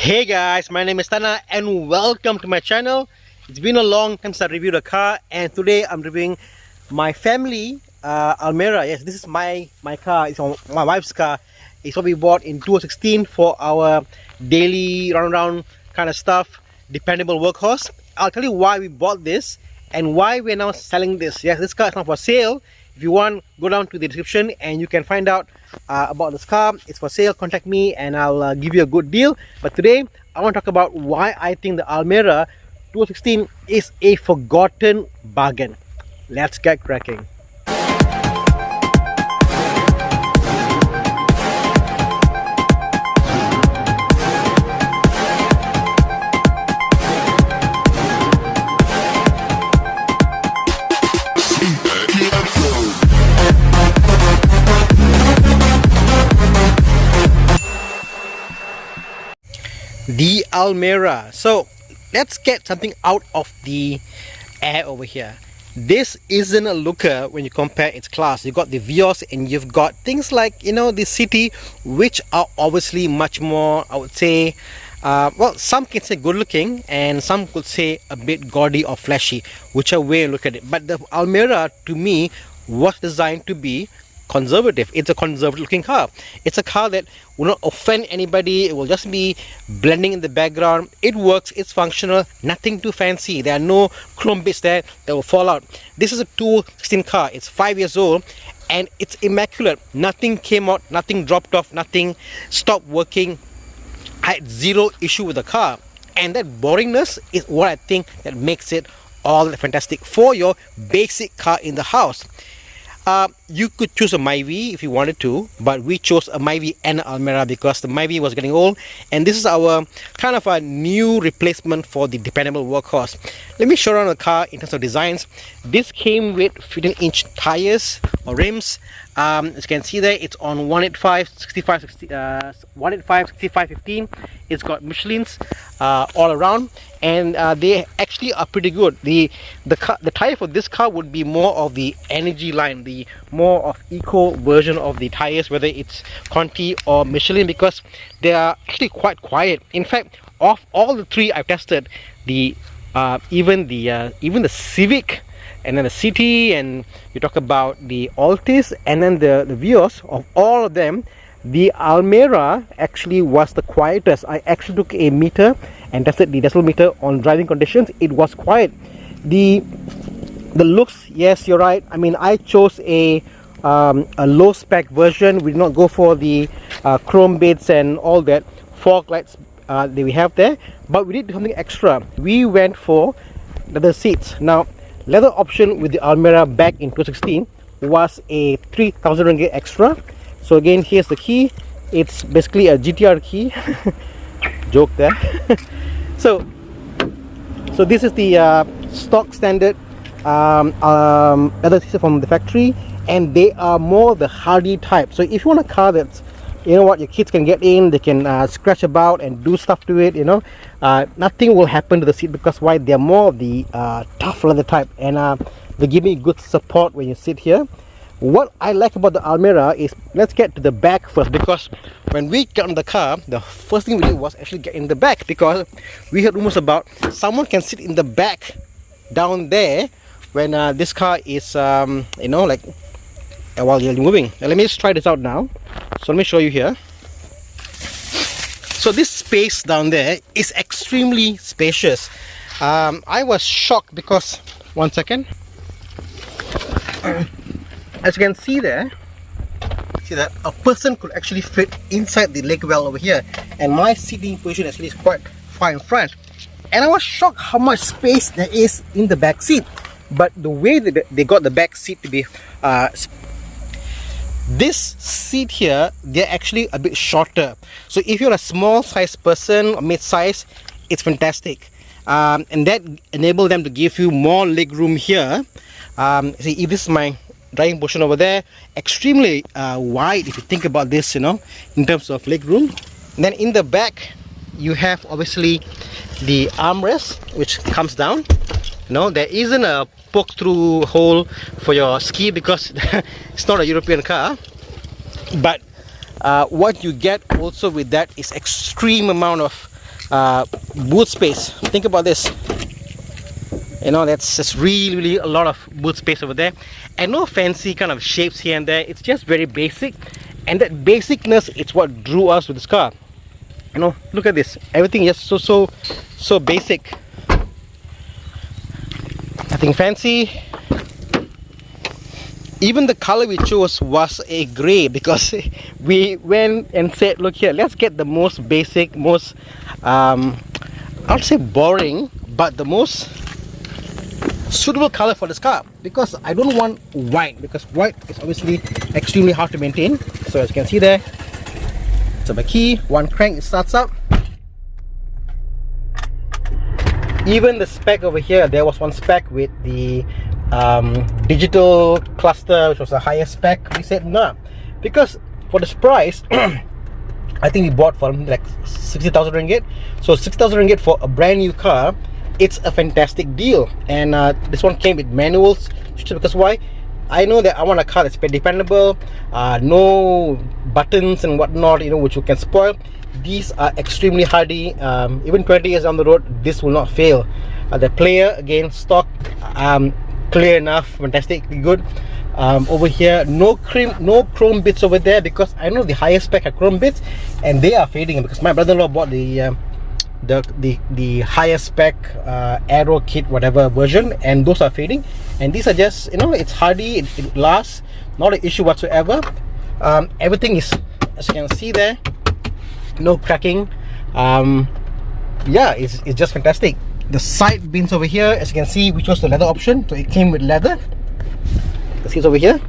Hey guys, my name is Tana and welcome to my channel. It's been a long time since I reviewed a car, and today I'm reviewing my family Almera. Yes, this is my car. It's my wife's car. It's what we bought in 2016 for our daily run-around kind of stuff, dependable workhorse. I'll tell you why we bought this and why we're now selling this. Yes, this car is not for sale. If you want, go down to the description and you can find out about this car. It's for sale. Contact me and I'll give you a good deal. But today I want to talk about why I think the Almera 2016 is a forgotten bargain. Let's get cracking. The Almera. So let's get something out of the air over here. This isn't a looker when you compare its class. You've got the Vios and you've got things like, the City, which are obviously much more, I would say, well, some can say good looking and some could say a bit gaudy or flashy, whichever way you look at it. But the Almera, to me, was designed to be conservative. It's a conservative looking car. It's a car that will not offend anybody. It will just be blending in the background. It works, it's functional, nothing too fancy. There are no chrome bits there that will fall out. This is a 2016 car. It's 5 years old and it's immaculate. Nothing came out, nothing dropped off, nothing stopped working. I had zero issue with the car, and that boringness is what I think that makes it all fantastic for your basic car in the house. You could choose a Myvi if you wanted to, but we chose a Myvi and an Almera because the Myvi was getting old, and this is our kind of a new replacement for the dependable workhorse. Let me show around the car in terms of designs. This came with 15-inch tires or rims. As you can see there, it's on 185 65 15. It's got Michelin's all around, and they actually are pretty good. The tire for this car would be more of the energy line, the more of eco version of the tires, whether it's Conti or Michelin, because they are actually quite quiet. In fact, of all the three I've tested, even the Civic, and then the City, and you talk about the Altis, and then the Vios, of all of them, the Almera actually was the quietest. I actually took a meter and tested the decibel meter on driving conditions. It was quiet. The looks, yes, you're right. I mean, I chose a low spec version. We did not go for the chrome bits and all that fog lights that we have there, but we did do something extra. We went for leather seats. Now, leather option with the Almera back in 2016 was a 3,000 ringgit extra. So again, here's the key. It's basically a GTR key. Joke there. so this is the stock standard leather seats from the factory, and they are more the hardy type. So if you want a car that's, your kids can get in, they can scratch about and do stuff to it, nothing will happen to the seat, because why? They're more of the tough leather type, and they give me good support when you sit here. What I like about the Almera is, let's get to the back first, because when we got in the car, the first thing we did was actually get in the back, because we heard rumors about someone can sit in the back down there when this car is like while you're moving. Now, let me just try this out now. So let me show you here. So this space down there is extremely spacious. I was shocked because, one second, as you can see there, see that a person could actually fit inside the leg well over here, and my seating position actually is quite far in front, and I was shocked how much space there is in the back seat. But the way that they got the back seat to be this seat here, they're actually a bit shorter. So if you're a small size person or mid size, it's fantastic, and that enables them to give you more leg room here. See, if this is my driving position over there, extremely wide if you think about this, in terms of leg room. And then in the back, you have obviously the armrest, which comes down. There isn't a poke through hole for your ski because it's not a European car, but what you get also with that is extreme amount of boot space. Think about this. You know, that's just really a lot of boot space over there, and no fancy kind of shapes here and there. It's just very basic, and that basicness it's what drew us to this car. You know, look at this. Everything is so basic. Nothing fancy. Even the color we chose was a gray, because we went and said, look here, let's get the most basic, most I'll say boring, but the most suitable color for this car, because I don't want white, because white is obviously extremely hard to maintain. So as you can see there, it's a key, one crank, it starts up. Even the spec over here, there was one spec with the digital cluster, which was a higher spec. We said no, because for this price I think we bought for like 60,000 ringgit. So 6,000 ringgit for a brand new car, it's a fantastic deal. And this one came with manuals, because why? I know that I want a car that's dependable, no buttons and whatnot, you know, which you can spoil. These are extremely hardy. Even 20 years down the road, this will not fail. The player, again, stock, clear enough, fantastically good. Over here, no chrome bits over there, because I know the higher spec are chrome bits, and they are fading, because my brother-in-law bought the higher spec aero kit whatever version, and those are fading. And these are just, you know, it's hardy, it lasts, not an issue whatsoever. Everything is, as you can see there, no cracking. Yeah, it's just fantastic. The side bins over here, as you can see, we chose the leather option, so it came with leather. The seats over here,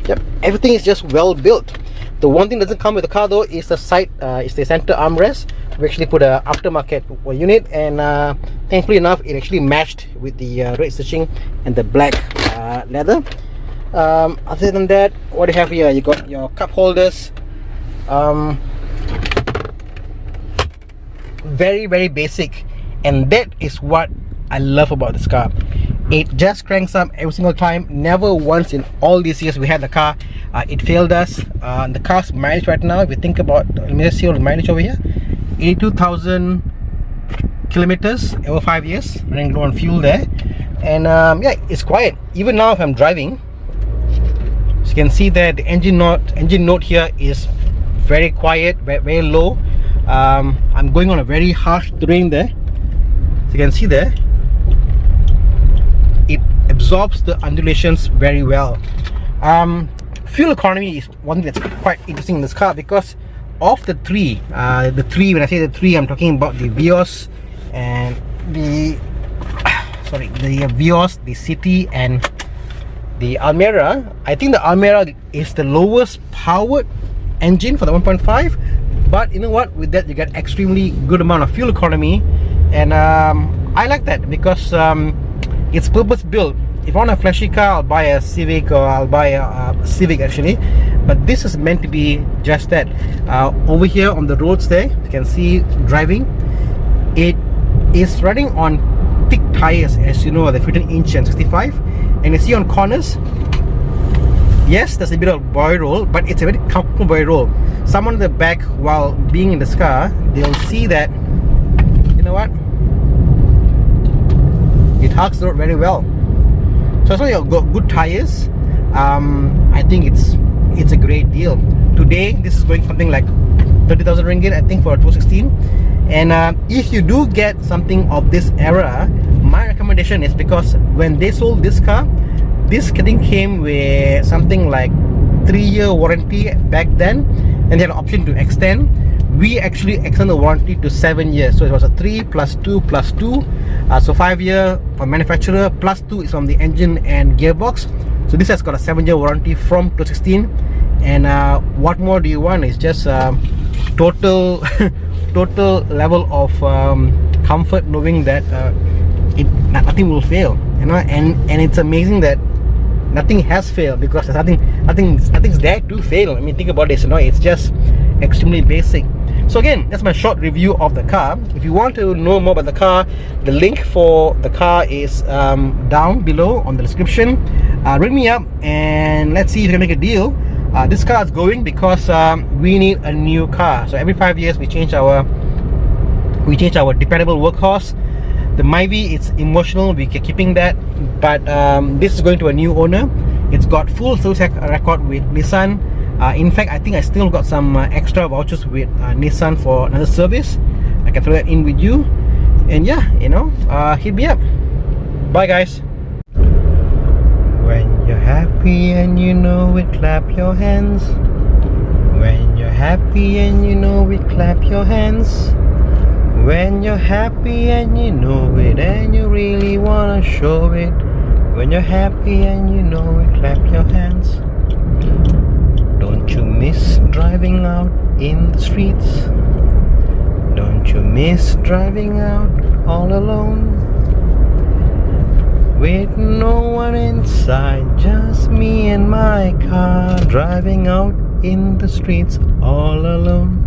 yep, everything is just well built. The one thing that doesn't come with the car though is the side, is the center armrest. We actually put a aftermarket unit, and thankfully enough, it actually matched with the red stitching and the black leather. Other than that, what do you have here? You got your cup holders. Very basic, and that is what I love about this car. It just cranks up every single time. Never once in all these years we had the car it failed us. The car's mileage right now, if you think about, let me just see the mileage over here, 82,000 kilometers over 5 years, running low on fuel there. And yeah, it's quiet. Even now if I'm driving, as you can see that the engine note here is very quiet, very low. I'm going on a very harsh terrain there, so you can see there, it absorbs the undulations very well. Fuel economy is one thing that's quite interesting in this car, because of the three, when I say the three, I'm talking about the Vios and the Vios, the City, and the Almera. I think the Almera is the lowest powered engine for the 1.5, but you know what, with that you get extremely good amount of fuel economy. And I like that, because it's purpose built. If I want a flashy car, I'll buy a Civic, or I'll buy a Civic actually, but this is meant to be just that. Over here on the roads there, you can see driving, it is running on thick tires, as you know, the 15-inch and 65, and you see on corners, yes, there's a bit of boy roll, but it's a very comfortable boy roll. Someone in the back, while being in this car, they'll see that, you know what, it hugs the road very well. So as long as you've got good tires, I think it's a great deal. Today this is going something like 30,000 ringgit, I think, for a 2016. And if you do get something of this era, my recommendation is, because when they sold this car, this thing came with something like 3-year warranty back then, and they had an option to extend. We actually extended the warranty to 7 years, so it was a 3 plus 2 plus 2, so 5 year from manufacturer, plus 2 is from the engine and gearbox. So this has got a 7-year warranty from 2016. And what more do you want? It's just total level of comfort, knowing that nothing will fail, you know. And it's amazing that nothing has failed, because there's nothing's there to fail. I mean, think about this, you know, it's just extremely basic. So again, that's my short review of the car. If you want to know more about the car, the link for the car is down below on the description. Ring me up and let's see if we can make a deal. This car is going because we need a new car. So every 5 years we change our We changed our dependable workhorse. The Myvi, it's emotional, we are keeping that, but this is going to a new owner. It's got full service record with Nissan. In fact, I think I still got some extra vouchers with Nissan for another service. I can throw that in with you. And yeah, you know, hit me up. Bye guys. When you're happy and you know it, clap your hands. When you're happy and you know it, clap your hands. When you're happy and you know it, and you really wanna show it. When you're happy and you know it, clap your hands. Don't you miss driving out in the streets? Don't you miss driving out all alone? With no one inside, just me and my car, driving out in the streets all alone.